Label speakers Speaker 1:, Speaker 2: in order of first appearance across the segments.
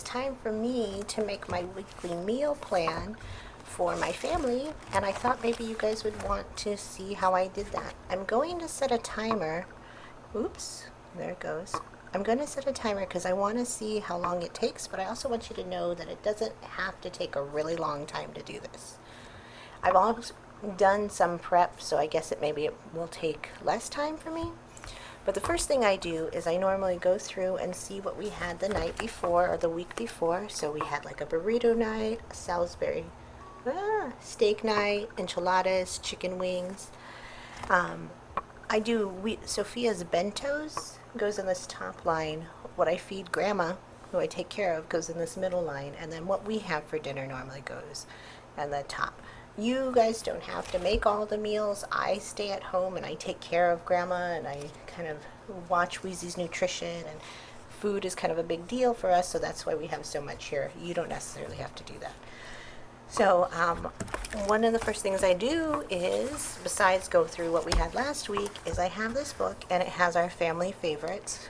Speaker 1: time for me to make my weekly meal plan for my family, and I thought maybe you guys would want to see how I did that. I'm going to set a timer. Oops, there it goes. I'm going to set a timer because I want to see how long it takes, but I also want you to know that it doesn't have to take a really long time to do this. I've also done some prep, so I guess it will take less time for me. But the first thing I do is I normally go through and see what we had the night before or the week before. So we had like a burrito night, a Salisbury steak night, enchiladas, chicken wings. Sophia's bentos goes in this top line. What I feed grandma, who I take care of, goes in this middle line. And then what we have for dinner normally goes in the top. You guys don't have to make all the meals. I stay at home and I take care of grandma and I kind of watch Wheezy's nutrition, and food is kind of a big deal for us, so that's why we have so much here. You don't necessarily have to do that. So one of the first things I do is, besides go through what we had last week, is I have this book and it has our family favorites,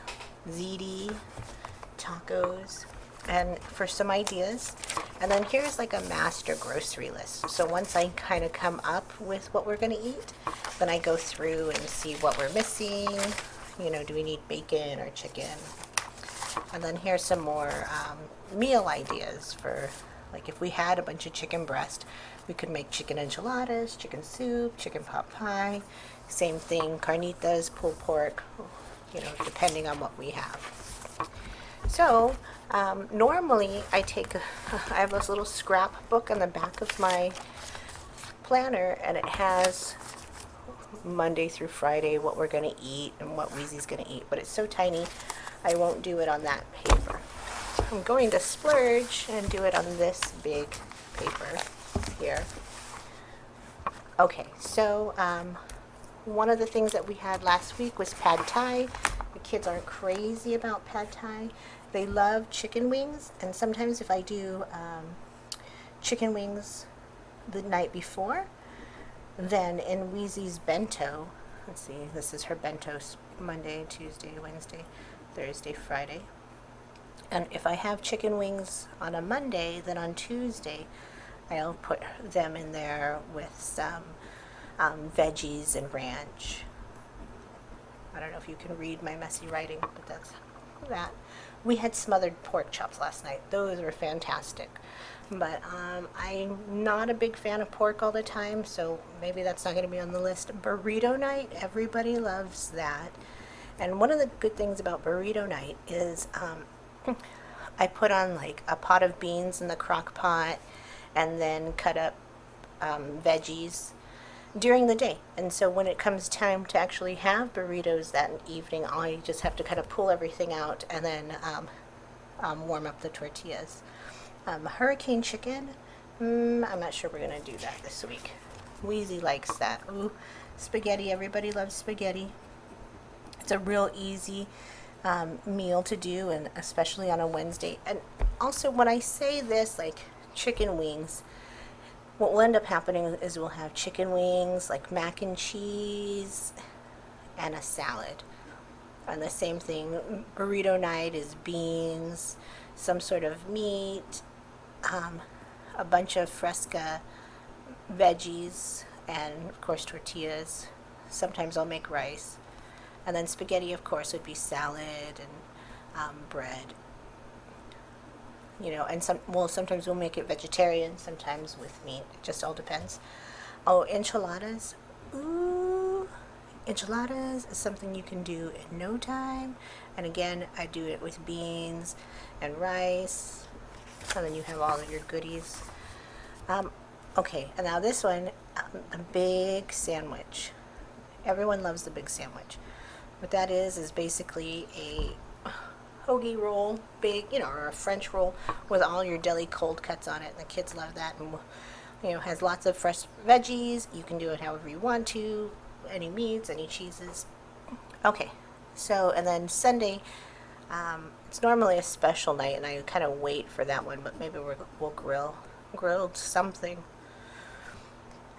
Speaker 1: ziti, tacos, and for some ideas. And then here's like a master grocery list. So once I kind of come up with what we're going to eat, then I go through and see what we're missing. You know, do we need bacon or chicken? And then here's some more meal ideas for, like, if we had a bunch of chicken breast, we could make chicken enchiladas, chicken soup, chicken pot pie. Same thing, carnitas, pulled pork, you know, depending on what we have. So normally I have this little scrapbook on the back of my planner, and it has Monday through Friday what we're going to eat and what Wheezy's going to eat, but it's so tiny I won't do it on that paper. I'm going to splurge and do it on this big paper here. Okay, so one of the things that we had last week was pad thai. The kids aren't crazy about pad thai. They love chicken wings, and sometimes if I do chicken wings the night before, then in Wheezy's bento, let's see, this is her bento, Monday, Tuesday, Wednesday, Thursday, Friday. And if I have chicken wings on a Monday, then on Tuesday, I'll put them in there with some veggies and ranch. I don't know if you can read my messy writing, but that's that. We had smothered pork chops last night. Those were fantastic. But I'm not a big fan of pork all the time, so maybe that's not going to be on the list. Burrito night, everybody loves that. And one of the good things about burrito night is I put on like a pot of beans in the crock pot and then cut up veggies during the day. And so when it comes time to actually have burritos that evening, I just have to kind of pull everything out and then warm up the tortillas. Hurricane chicken, I'm not sure we're going to do that this week. Wheezy likes that. Ooh, spaghetti, everybody loves spaghetti. It's a real easy meal to do, and especially on a Wednesday. And also when I say this, like chicken wings, what will end up happening is we'll have chicken wings, like mac and cheese, and a salad. And the same thing, burrito night is beans, some sort of meat, a bunch of fresca veggies, and of course tortillas. Sometimes I'll make rice. And then spaghetti, of course, would be salad and bread. You know, and sometimes we'll make it vegetarian, sometimes with meat. It just all depends. Oh, enchiladas. Ooh, enchiladas is something you can do in no time. And again, I do it with beans and rice. And then you have all of your goodies. Okay, and now this one, a big sandwich. Everyone loves the big sandwich. What that is basically a hoagie roll, big, you know, or a French roll with all your deli cold cuts on it. And the kids love that, and you know, has lots of fresh veggies. You can do it however you want to, any meats, any cheeses. Okay, so and then Sunday, it's normally a special night, and I kind of wait for that one, but maybe we'll grilled something.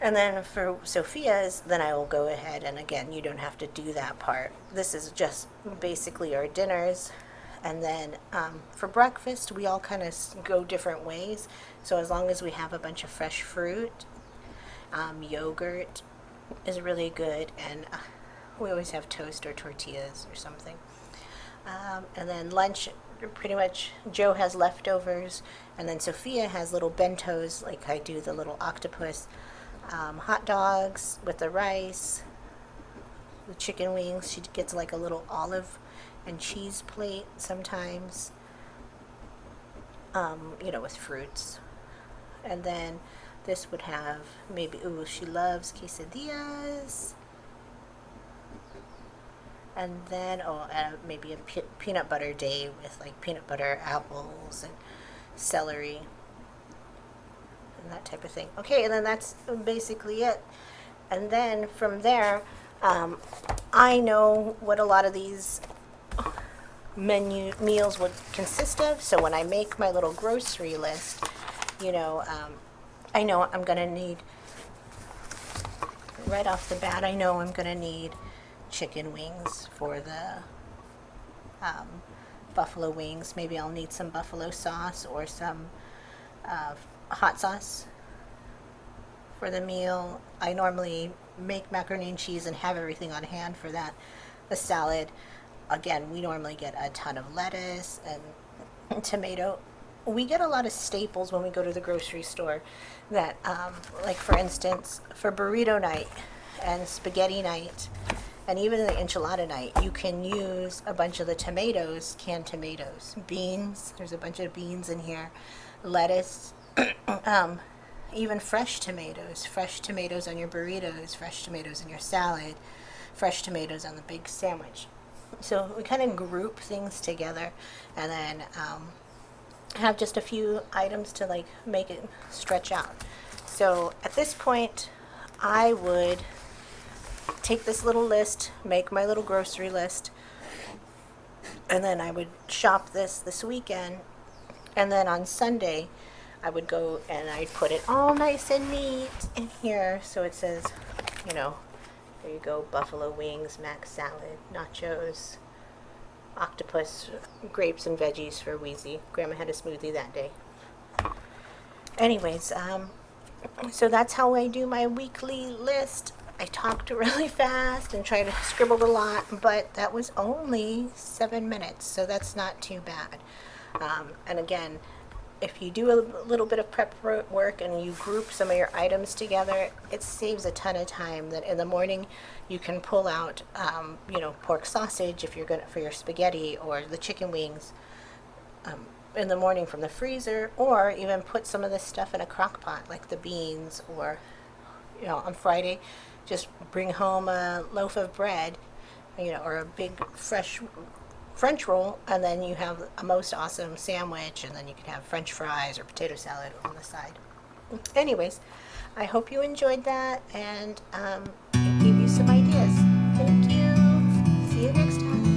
Speaker 1: And then for Sophia's, then I will go ahead, and again, you don't have to do that part. This is just basically our dinners. And then for breakfast, we all kind of go different ways. So as long as we have a bunch of fresh fruit, yogurt is really good, and we always have toast or tortillas or something. And then lunch, pretty much Joe has leftovers, and then Sophia has little bentos, like I do the little octopus hot dogs with the rice, the chicken wings. She gets like a little olive and cheese plate sometimes, with fruits. And then this would have maybe, ooh, she loves quesadillas. And then, maybe a peanut butter day with like peanut butter, apples, and celery, and that type of thing. Okay, and then that's basically it. And then from there, I know what a lot of these meals would consist of. So when I make my little grocery list, I know I'm going to need, right off the bat, I know I'm going to need chicken wings for the buffalo wings. Maybe I'll need some buffalo sauce or some hot sauce for the meal. I normally make macaroni and cheese and have everything on hand for that. The salad, again, we normally get a ton of lettuce and tomato. We get a lot of staples when we go to the grocery store that, like for instance, for burrito night and spaghetti night, and even the enchilada night, you can use a bunch of the tomatoes, canned tomatoes, beans. There's a bunch of beans in here, lettuce, even fresh tomatoes on your burritos, fresh tomatoes in your salad, fresh tomatoes on the big sandwich. So we kind of group things together, and then have just a few items to like make it stretch out. So at this point, I would take this little list, make my little grocery list, and then I would shop this weekend, and then on Sunday I would go and I'd put it all nice and neat in here. So it says, there you go, buffalo wings, mac salad, nachos, octopus, grapes and veggies for Wheezy. Grandma had a smoothie that day. Anyways, so that's how I do my weekly list. I talked really fast and tried to scribble a lot, but that was only 7 minutes, so that's not too bad. And again, if you do a little bit of prep work and you group some of your items together, it saves a ton of time. That in the morning you can pull out, pork sausage if you're gonna for your spaghetti, or the chicken wings in the morning from the freezer, or even put some of this stuff in a crock pot, like the beans, or on Friday, just bring home a loaf of bread, or a big fresh French roll, and then you have a most awesome sandwich, and then you can have French fries or potato salad on the side. Anyways, I hope you enjoyed that, and it gave you some ideas. Thank you. See you next time.